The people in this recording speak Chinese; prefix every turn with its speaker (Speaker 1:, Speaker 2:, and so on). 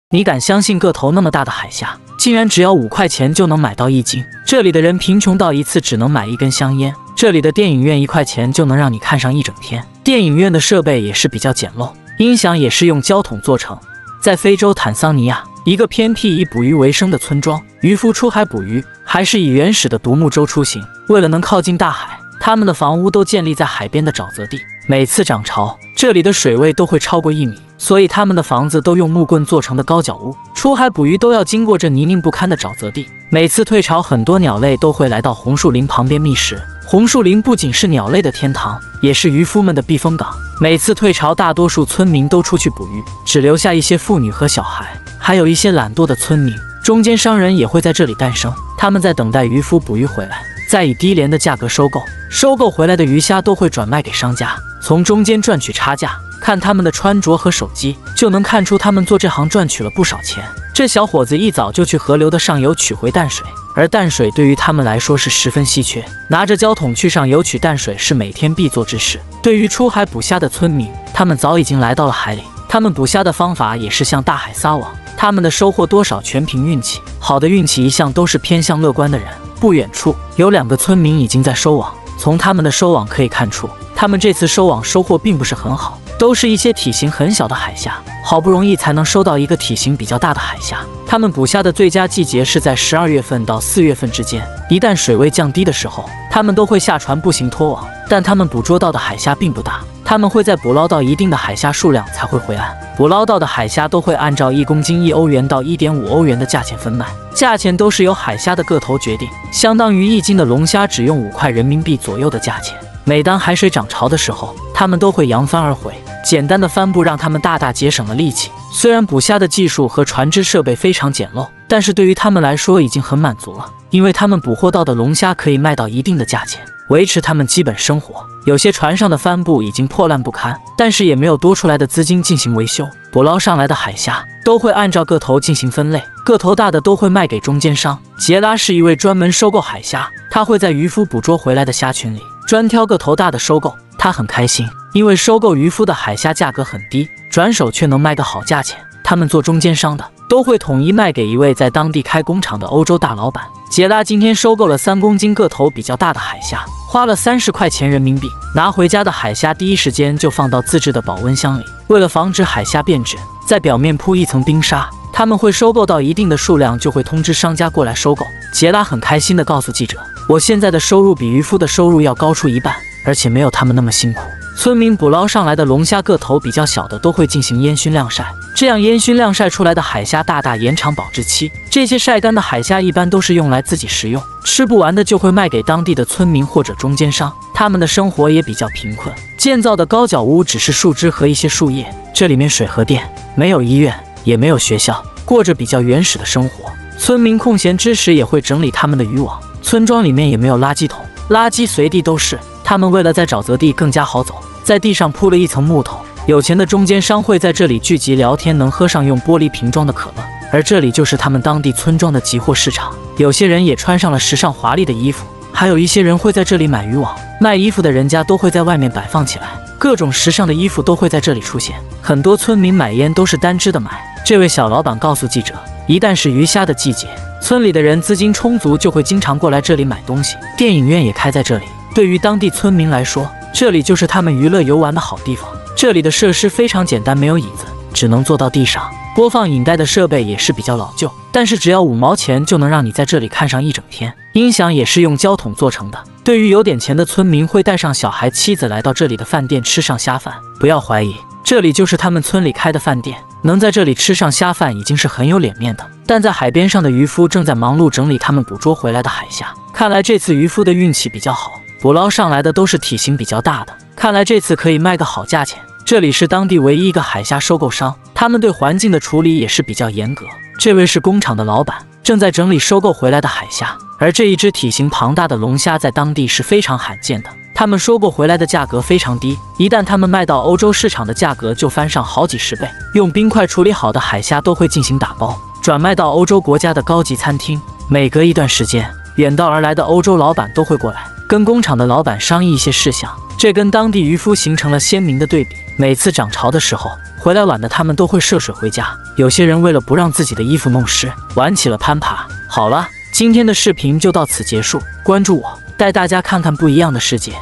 Speaker 1: 你敢相信个头那么大的海虾，竟然只要5块钱就能买到1斤？这里的人贫穷到一次只能买1根香烟，这里的电影院1块钱就能让你看上一整天。电影院的设备也是比较简陋，音响也是用胶筒做成。在非洲坦桑尼亚，一个偏僻以捕鱼为生的村庄，渔夫出海捕鱼，还是以原始的独木舟出行。为了能靠近大海，他们的房屋都建立在海边的沼泽地。每次涨潮，这里的水位都会超过1米，所以他们的房子都用木棍做成的高脚屋。出海捕鱼都要经过这泥泞不堪的沼泽地。每次退潮，很多鸟类都会来到红树林旁边觅食。红树林不仅是鸟类的天堂，也是渔夫们的避风港。每次退潮，大多数村民都出去捕鱼，只留下一些妇女和小孩，还有一些懒惰的村民。中间商人也会在这里诞生，他们在等待渔夫捕鱼回来，再以低廉的价格收购。收购回来的鱼虾都会转卖给商家，从中间赚取差价。看他们的穿着和手机，就能看出他们做这行赚取了不少钱。这小伙子一早就去河流的上游取回淡水，而淡水对于他们来说是十分稀缺，拿着胶桶去上游取淡水是每天必做之事。对于出海捕虾的村民，他们早已经来到了海里，他们捕虾的方法也是向大海撒网，他们的收获多少全凭运气，好的运气一向都是偏向乐观的人。不远处有2个村民已经在收网，从他们的收网可以看出，他们这次收网收获并不是很好，都是一些体型很小的海虾，好不容易才能收到一个体型比较大的海虾。他们捕虾的最佳季节是在12月份到4月份之间，一旦水位降低的时候，他们都会下船步行拖网，但他们捕捉到的海虾并不大，他们会在捕捞到一定的海虾数量才会回岸。捕捞到的海虾都会按照1公斤1欧元到1.5欧元的价钱分卖，价钱都是由海虾的个头决定，相当于1斤的龙虾只用5块人民币左右的价钱。每当海水涨潮的时候，他们都会扬帆而回，简单的帆布让他们大大节省了力气。虽然捕虾的技术和船只设备非常简陋，但是对于他们来说已经很满足了，因为他们捕获到的龙虾可以卖到一定的价钱，维持他们基本生活。有些船上的帆布已经破烂不堪，但是也没有多出来的资金进行维修。捕捞上来的海虾都会按照个头进行分类，个头大的都会卖给中间商。杰拉是一位专门收购海虾，他会在渔夫捕捉回来的虾群里专挑个头大的收购。他很开心，因为收购渔夫的海虾价格很低，转手却能卖个好价钱。他们做中间商的都会统一卖给一位在当地开工厂的欧洲大老板。杰拉今天收购了3公斤个头比较大的海虾，花了30块钱人民币。拿回家的海虾第一时间就放到自制的保温箱里，为了防止海虾变质，在表面铺一层冰沙。他们会收购到一定的数量就会通知商家过来收购。杰拉很开心地告诉记者，我现在的收入比渔夫的收入要高出1半，而且没有他们那么辛苦。村民捕捞上来的龙虾个头比较小的都会进行烟熏晾晒，这样烟熏晾晒出来的海虾大大延长保质期。这些晒干的海虾一般都是用来自己食用，吃不完的就会卖给当地的村民或者中间商。他们的生活也比较贫困，建造的高脚屋只是树枝和一些树叶，这里面水和电，没有医院，也没有学校，过着比较原始的生活。村民空闲之时也会整理他们的渔网。村庄里面也没有垃圾桶，垃圾随地都是。他们为了在沼泽地更加好走，在地上铺了一层木头。有钱的中间商会在这里聚集聊天，能喝上用玻璃瓶装的可乐。而这里就是他们当地村庄的集货市场。有些人也穿上了时尚华丽的衣服，还有一些人会在这里买渔网。卖衣服的人家都会在外面摆放起来，各种时尚的衣服都会在这里出现。很多村民买烟都是单支的买。这位小老板告诉记者，一旦是鱼虾的季节，村里的人资金充足，就会经常过来这里买东西。电影院也开在这里，对于当地村民来说，这里就是他们娱乐游玩的好地方。这里的设施非常简单，没有椅子，只能坐到地上。播放影带的设备也是比较老旧，但是只要5毛钱就能让你在这里看上一整天。音响也是用胶筒做成的。对于有点钱的村民，会带上小孩妻子来到这里的饭店吃上虾饭。不要怀疑，这里就是他们村里开的饭店，能在这里吃上虾饭已经是很有脸面的。但在海边上的渔夫正在忙碌整理他们捕捉回来的海虾，看来这次渔夫的运气比较好，捕捞上来的都是体型比较大的，看来这次可以卖个好价钱。这里是当地唯一一个海虾收购商，他们对环境的处理也是比较严格。这位是工厂的老板，正在整理收购回来的海虾，而这一只体型庞大的龙虾在当地是非常罕见的。他们收购回来的价格非常低，一旦他们卖到欧洲市场的价格就翻上好几10倍。用冰块处理好的海虾都会进行打包，转卖到欧洲国家的高级餐厅。每隔一段时间，远道而来的欧洲老板都会过来，跟工厂的老板商议一些事项，这跟当地渔夫形成了鲜明的对比。每次涨潮的时候，回来晚的他们都会涉水回家。有些人为了不让自己的衣服弄湿，玩起了攀爬。好了，今天的视频就到此结束，关注我，带大家看看不一样的世界。